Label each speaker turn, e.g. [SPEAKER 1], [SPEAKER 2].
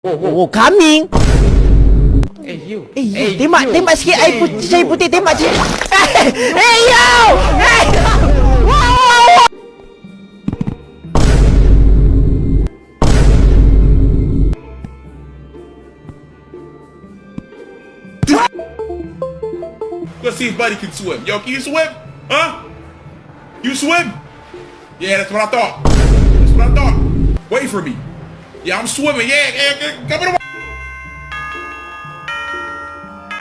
[SPEAKER 1] Oh, coming.
[SPEAKER 2] You.
[SPEAKER 1] Tembak sikit air putih tembak je. Hey yo! Hey! Wow!
[SPEAKER 3] Let's see if Buddy can swim. Yo, can you swim? Huh? You swim? Yeah, that's what I thought. That's what I thought. Wait for me. Yeah, I'm swimming. Yeah, come on.